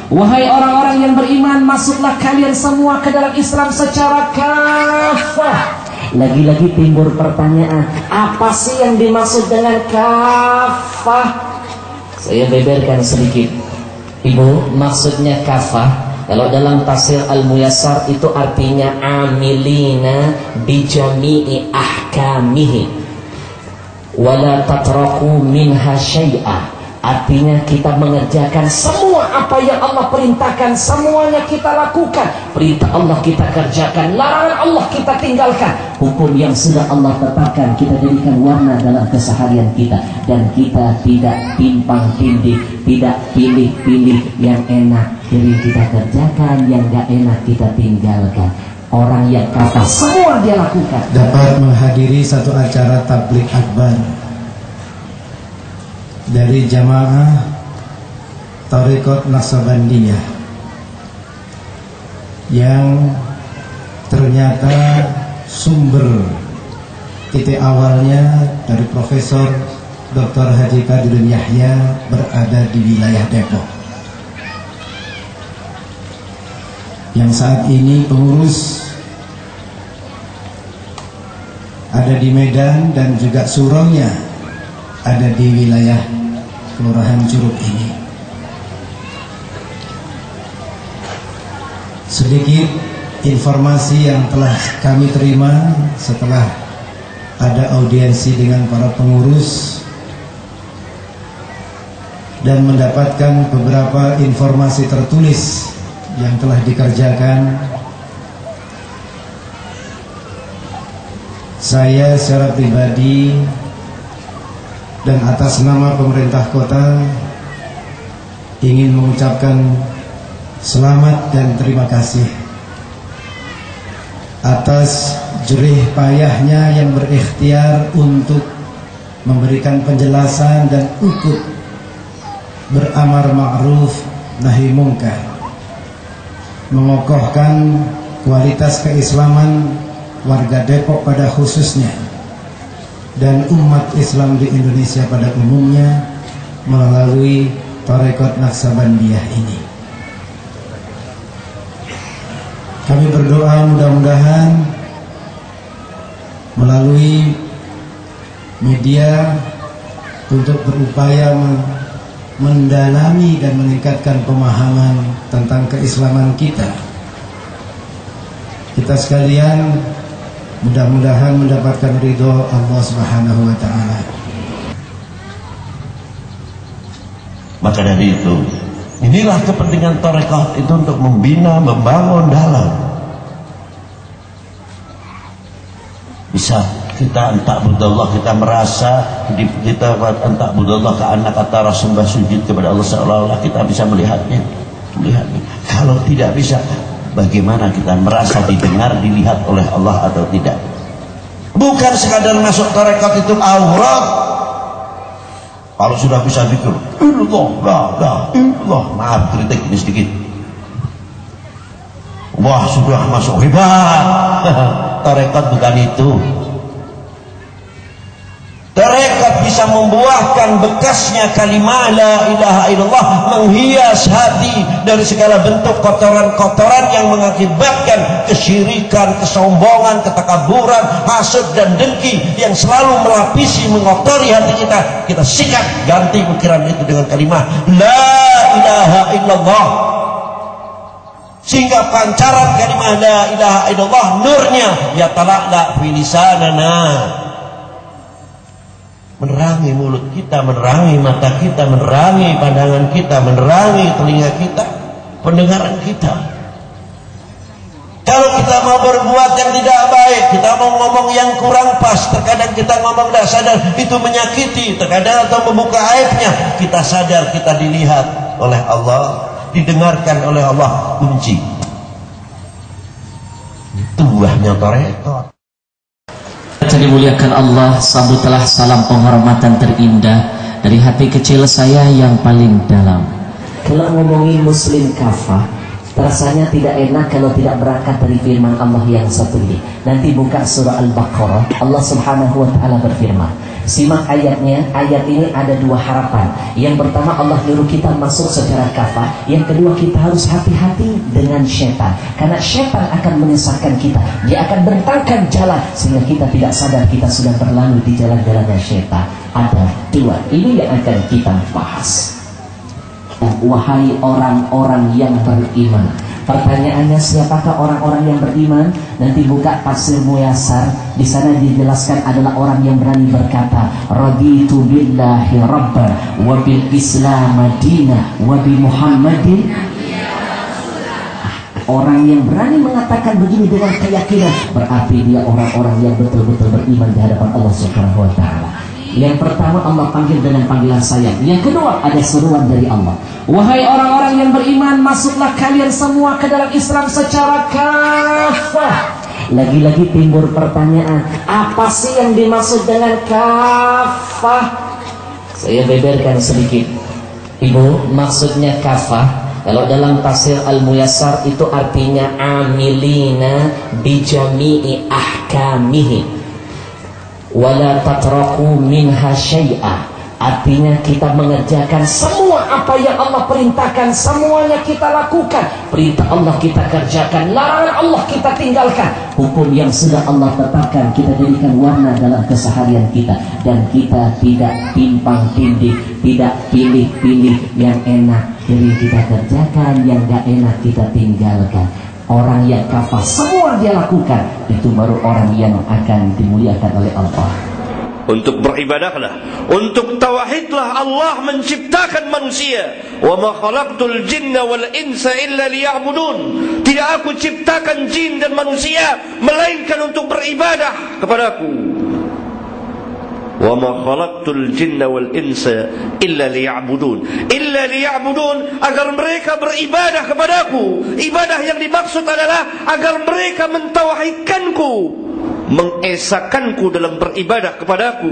Wahai orang-orang yang beriman, masuklah kalian semua ke dalam Islam secara kafah. Lagi-lagi timbul pertanyaan, apa sih yang dimaksud dengan kafah? Saya beberkan sedikit. Ibu, maksudnya kafah kalau dalam tafsir Al-Muyassar itu artinya amilina bijami'i ahkamihi wala tatraku minha syai'a. Artinya kita mengerjakan semua apa yang Allah perintahkan, semuanya kita lakukan. Perintah Allah kita kerjakan, larangan Allah kita tinggalkan. Hukum yang sudah Allah tetapkan kita jadikan warna dalam keseharian kita. Dan kita tidak timpang tindih, tidak pilih-pilih yang enak jadi kita kerjakan, yang gak enak kita tinggalkan. Orang yang kafah semua dia lakukan. Dapat menghadiri satu acara tabligh akbar dari jamaah Thariqat Naqsabandiyah yang ternyata sumber titik awalnya dari Profesor Dr. Haji Qadirun Yahya berada di wilayah Depok, yang saat ini pengurus ada di Medan dan juga suraunya ada di wilayah Kelurahan Curug ini. Sedikit informasi yang telah kami terima setelah ada audiensi dengan para pengurus dan mendapatkan beberapa informasi tertulis yang telah dikerjakan. Saya secara pribadi dan atas nama pemerintah kota ingin mengucapkan selamat dan terima kasih atas jerih payahnya yang berikhtiar untuk memberikan penjelasan dan ikut beramar ma'ruf nahi mungkar, mengokohkan kualitas keislaman warga Depok pada khususnya dan umat Islam di Indonesia pada umumnya melalui Thariqat Naqsabandiyah ini. Kami berdoa mudah-mudahan melalui media untuk berupaya mendalami dan meningkatkan pemahaman tentang keislaman kita. Kita sekalian mudah-mudahan mendapatkan ridho Allah Subhanahu wa ta'ala. Maka dari itu, inilah kepentingan tarekat itu untuk membina, membangun dalam. Bisa kita entak budallah, kita merasa kita entak budallah ke anak antara sembah sujud kepada Allah, seolah-olah kita bisa melihatnya. Kalau tidak bisa, bagaimana kita merasa didengar, dilihat oleh Allah atau tidak? Bukan sekadar masuk tarekat itu aurat. Kalau sudah bisa zikir, Allah, maaf kritik ini sedikit. Wah, sudah masuk hebat. Tarekat bukan itu. Tarekat bisa membuahkan bekasnya kalimat la ilaha illallah, menghias hati dari segala bentuk kotoran-kotoran yang mengakibatkan kesyirikan, kesombongan, ketakaburan, hasad dan dengki yang selalu melapisi, mengotori hati kita. Kita sikat, ganti pikiran itu dengan kalimat la ilaha illallah, sehingga pancaran kalimat la ilaha illallah nurnya yatala'la fi lisanana, menerangi mulut kita, menerangi mata kita, menerangi pandangan kita, menerangi telinga kita, pendengaran kita. Kalau kita mau berbuat yang tidak baik, kita mau ngomong yang kurang pas, terkadang kita ngomong tidak sadar itu menyakiti, terkadang atau membuka aibnya, kita sadar kita dilihat oleh Allah, didengarkan oleh Allah, kunci. Itu buahnya tarekat. Dimuliakan Allah, sambutlah salam penghormatan terindah dari hati kecil saya yang paling dalam. Kalau ngomongin muslim kafah, rasanya tidak enak kalau tidak berangkat dari firman Allah yang satu ini. Nanti buka surah Al-Baqarah, Allah Subhanahu wa ta'ala berfirman, Simak ayatnya. Ayat ini ada dua harapan. Yang pertama, Allah nyuruh kita masuk secara kafah. Yang kedua, kita harus hati-hati dengan syaitan, karena syaitan akan menyesatkan kita. Dia akan bentangkan jalan sehingga kita tidak sadar kita sudah berlalu di jalan-jalannya syaitan. Ada dua ini yang akan kita bahas. Wahai orang-orang yang beriman. Pertanyaannya, siapakah orang-orang yang beriman? Nanti buka tafsir Muyassar, di sana dijelaskan adalah orang yang berani berkata, raditu billahi rabba wa bil islam madinah wa bi Muhammadin. Orang yang berani mengatakan begini dengan keyakinan, berarti dia orang-orang yang betul-betul beriman di hadapan Allah Subhanahu wa taala. Yang pertama, Allah panggil dengan panggilan sayang. Yang kedua, ada seruan dari Allah. Wahai orang-orang yang beriman, masuklah kalian semua ke dalam Islam secara kafah. Lagi-lagi timbul pertanyaan, apa sih yang dimaksud dengan kafah? Saya beberkan sedikit. Ibu, maksudnya kafah, kalau dalam tafsir Al-Muyassar itu artinya amilina bijami'i ahkamihi wala tatraku minha syai'a. Artinya kita mengerjakan semua apa yang Allah perintahkan, semuanya kita lakukan. Perintah Allah kita kerjakan, larangan Allah kita tinggalkan. Hukum yang sudah Allah tetapkan kita jadikan warna dalam keseharian kita. Dan kita tidak timpang tindih, tidak pilih-pilih. Yang enak jadi kita kerjakan, yang gak enak kita tinggalkan. Orang yang kafah semua dia lakukan, itu baru orang yang akan dimuliakan oleh Allah. Untuk beribadahlah, untuk tauhidlah. Allah menciptakan manusia. Wa ma khalaqtul jinna wal insa illa liya'budun. Tidak aku ciptakan jin dan manusia melainkan untuk beribadah kepadaku. Wa ma khalaqtul jinna wal insa illa liya'budun. Illa liya'budun, agar mereka beribadah kepadaku. Ibadah yang dimaksud adalah agar mereka mentauhidkanku, mengesakanku dalam beribadah kepadaku.